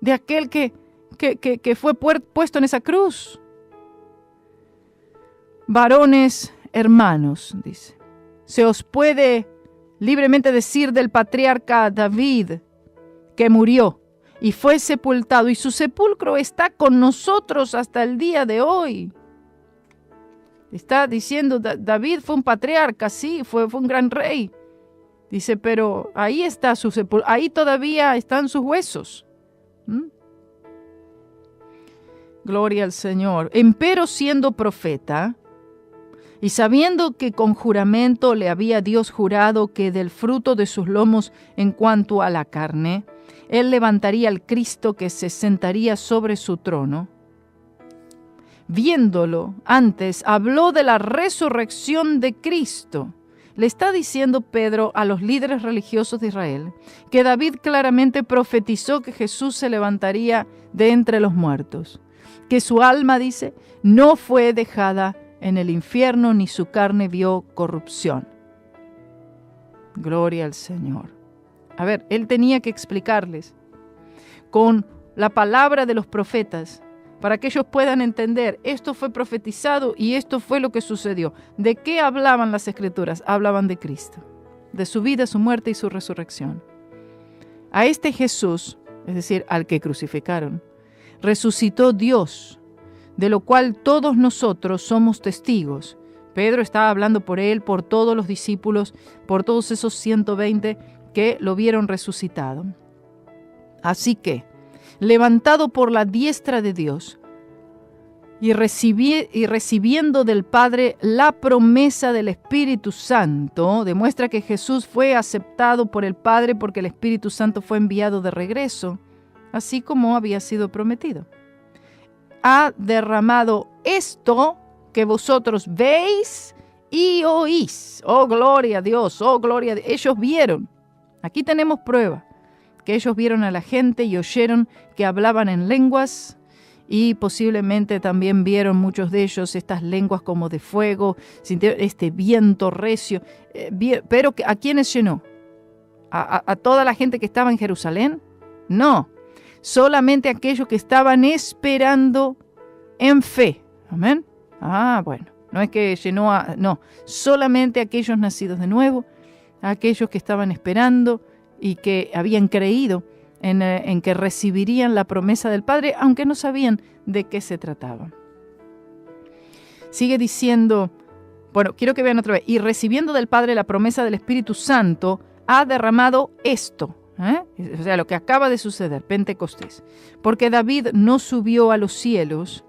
de aquel que fue puesto en esa cruz. Varones, hermanos, dice, se os puede libremente decir del patriarca David, que murió y fue sepultado, y su sepulcro está con nosotros hasta el día de hoy. Está diciendo, David fue un patriarca, sí, fue un gran rey. Dice, pero ahí está su sepulcro, ahí todavía están sus huesos. Gloria al Señor. Empero siendo profeta, y sabiendo que con juramento le había Dios jurado que del fruto de sus lomos en cuanto a la carne, Él levantaría al Cristo que se sentaría sobre su trono. Viéndolo antes, habló de la resurrección de Cristo, Le está diciendo Pedro a los líderes religiosos de Israel que David claramente profetizó que Jesús se levantaría de entre los muertos, que su alma, dice, no fue dejada en el infierno ni su carne vio corrupción. Gloria al Señor. A ver, él tenía que explicarles con la palabra de los profetas para que ellos puedan entender, esto fue profetizado y esto fue lo que sucedió. ¿De qué hablaban las Escrituras? Hablaban de Cristo, de su vida, su muerte y su resurrección. A este Jesús, es decir, al que crucificaron, resucitó Dios, de lo cual todos nosotros somos testigos. Pedro estaba hablando por él, por todos los discípulos, por todos esos 120 que lo vieron resucitado. Así que, levantado por la diestra de Dios y recibiendo del Padre la promesa del Espíritu Santo, demuestra que Jesús fue aceptado por el Padre porque el Espíritu Santo fue enviado de regreso, así como había sido prometido. Ha derramado esto que vosotros veis y oís. Oh, gloria a Dios, oh, gloria a Dios. Ellos vieron, aquí tenemos prueba, que ellos vieron a la gente y oyeron que hablaban en lenguas y posiblemente también vieron muchos de ellos estas lenguas como de fuego, sintieron este viento recio, pero ¿a quiénes llenó? ¿A toda la gente que estaba en Jerusalén? No, solamente aquellos que estaban esperando en fe. Amén. Bueno, no es que llenó no, solamente aquellos nacidos de nuevo, aquellos que estaban esperando y que habían creído en que recibirían la promesa del Padre, aunque no sabían de qué se trataba. Sigue diciendo, bueno, quiero que vean otra vez, y recibiendo del Padre la promesa del Espíritu Santo, ha derramado esto, o sea, lo que acaba de suceder, Pentecostés, porque David no subió a los cielos,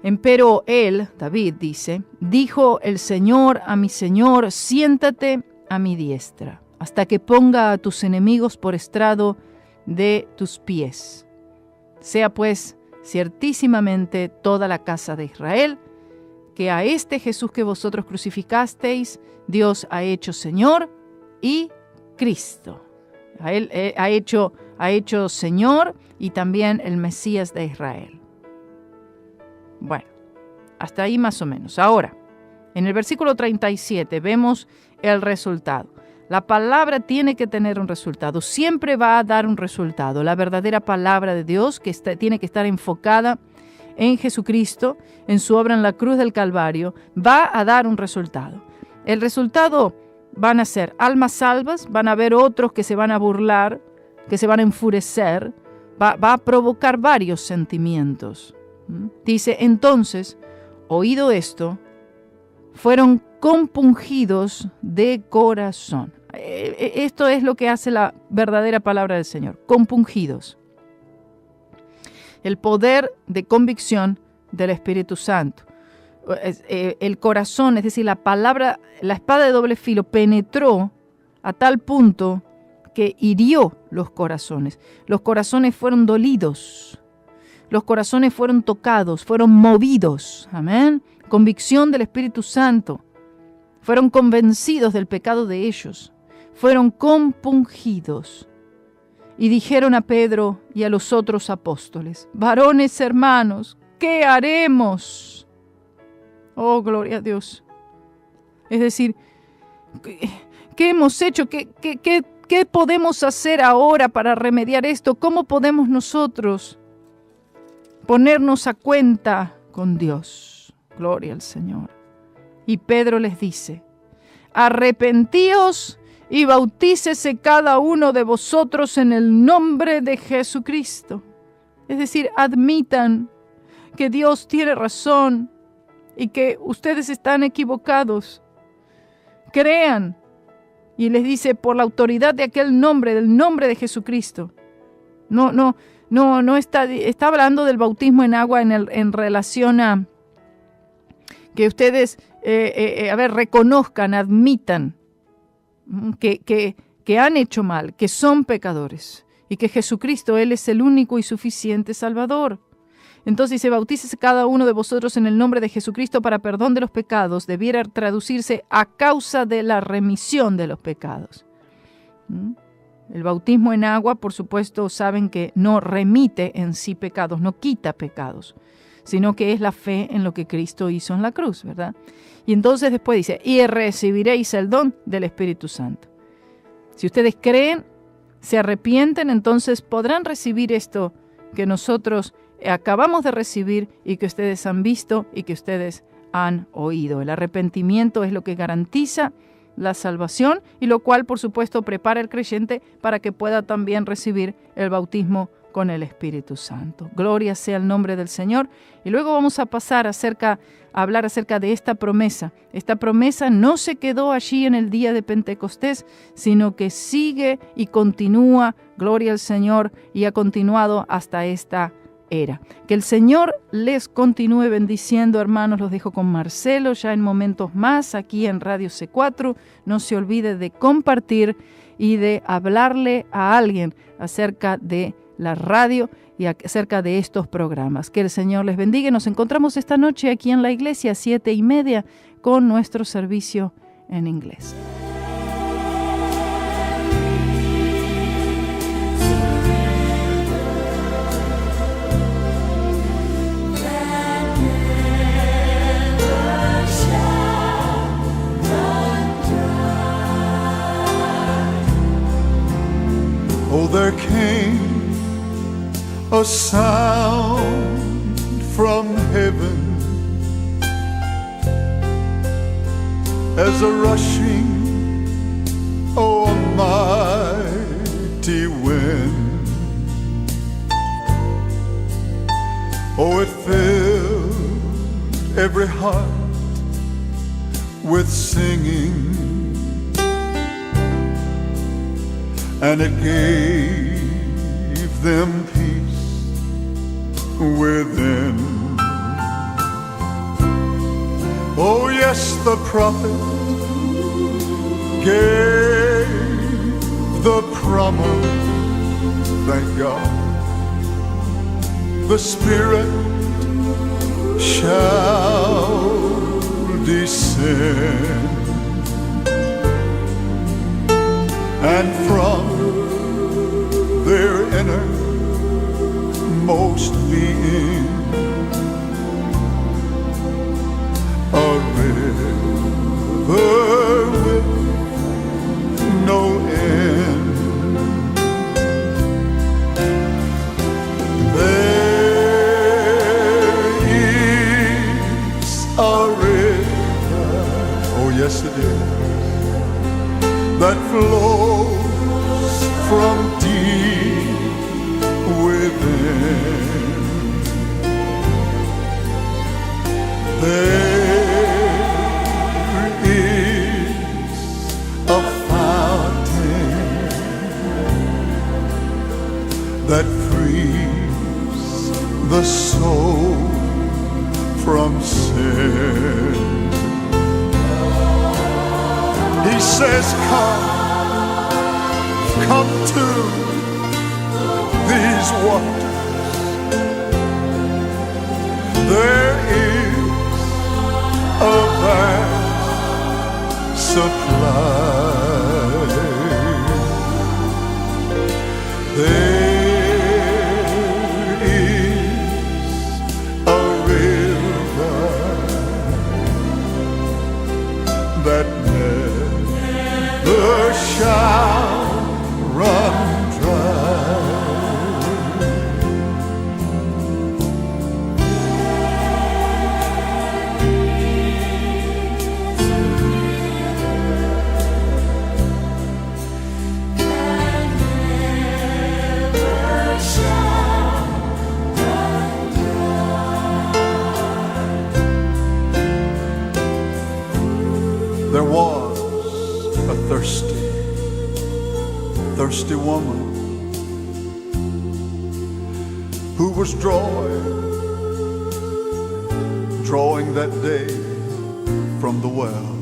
empero él, David dice, dijo el Señor a mi Señor, siéntate a mi diestra, hasta que ponga a tus enemigos por estrado de tus pies. Sea pues ciertísimamente toda la casa de Israel, que a este Jesús que vosotros crucificasteis, Dios ha hecho Señor y Cristo. A él ha hecho Señor y también el Mesías de Israel. Bueno, hasta ahí más o menos. Ahora, en el versículo 37 vemos el resultado. La palabra tiene que tener un resultado, siempre va a dar un resultado. La verdadera palabra de Dios que tiene que estar enfocada en Jesucristo, en su obra en la cruz del Calvario, va a dar un resultado. El resultado van a ser almas salvas, van a haber otros que se van a burlar, que se van a enfurecer, va a provocar varios sentimientos. Dice, entonces, oído esto, fueron compungidos de corazón. Esto es lo que hace la verdadera palabra del Señor, compungidos. El poder de convicción del Espíritu Santo. El corazón, es decir, la palabra, la espada de doble filo penetró a tal punto que hirió los corazones. Los corazones fueron dolidos. Los corazones fueron tocados, fueron movidos. Amén. Convicción del Espíritu Santo. Fueron convencidos del pecado de ellos. Fueron compungidos. Y dijeron a Pedro y a los otros apóstoles, varones hermanos, ¿qué haremos? Oh, gloria a Dios. Es decir, ¿qué hemos hecho? ¿Qué podemos hacer ahora para remediar esto? ¿Cómo podemos nosotros ponernos a cuenta con Dios? Gloria al Señor. Y Pedro les dice, arrepentíos y bautícese cada uno de vosotros en el nombre de Jesucristo. Es decir, admitan que Dios tiene razón y que ustedes están equivocados. Crean. Y les dice, por la autoridad de aquel nombre, del nombre de Jesucristo. No está hablando del bautismo en agua en relación a que ustedes, reconozcan, admitan que han hecho mal, que son pecadores y que Jesucristo, Él es el único y suficiente Salvador. Entonces dice, bautícese cada uno de vosotros en el nombre de Jesucristo para perdón de los pecados. Debiera traducirse a causa de la remisión de los pecados. El bautismo en agua, por supuesto, saben que no remite en sí pecados, no quita pecados, sino que es la fe en lo que Cristo hizo en la cruz, ¿verdad? Y entonces después dice, y recibiréis el don del Espíritu Santo. Si ustedes creen, se arrepienten, entonces podrán recibir esto que nosotros acabamos de recibir y que ustedes han visto y que ustedes han oído. El arrepentimiento es lo que garantiza la salvación y lo cual, por supuesto, prepara al creyente para que pueda también recibir el bautismo con el Espíritu Santo. Gloria sea el nombre del Señor. Y luego vamos a pasar a hablar acerca de esta promesa. Esta promesa no se quedó allí en el día de Pentecostés, sino que sigue y continúa, gloria al Señor, y ha continuado hasta esta era. Que el Señor les continúe bendiciendo, hermanos. Los dejo con Marcelo ya en momentos más aquí en Radio C4. No se olvide de compartir y de hablarle a alguien acerca de la radio y acerca de estos programas. Que el Señor les bendiga. Nos encontramos esta noche aquí en la iglesia 7:30 con nuestro servicio en inglés. Oh, there came a sound from heaven as a rushing, oh, a mighty wind. Oh, it filled every heart with singing, and it gave them peace within. Oh yes, the prophet gave the promise, thank God. The Spirit shall descend, and from their innermost being a river with no end. There is a river, oh yes it is, that flows from deep within. There is a fountain that frees the soul from sin. He says, come to these waters. There is a vast supply. There is a river that never shall run dry. There was a thirsty woman who was drawing that day from the well.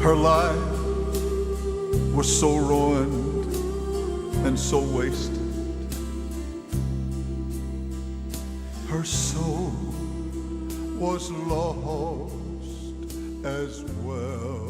Her life was so ruined and so wasted. her soul was lost as well.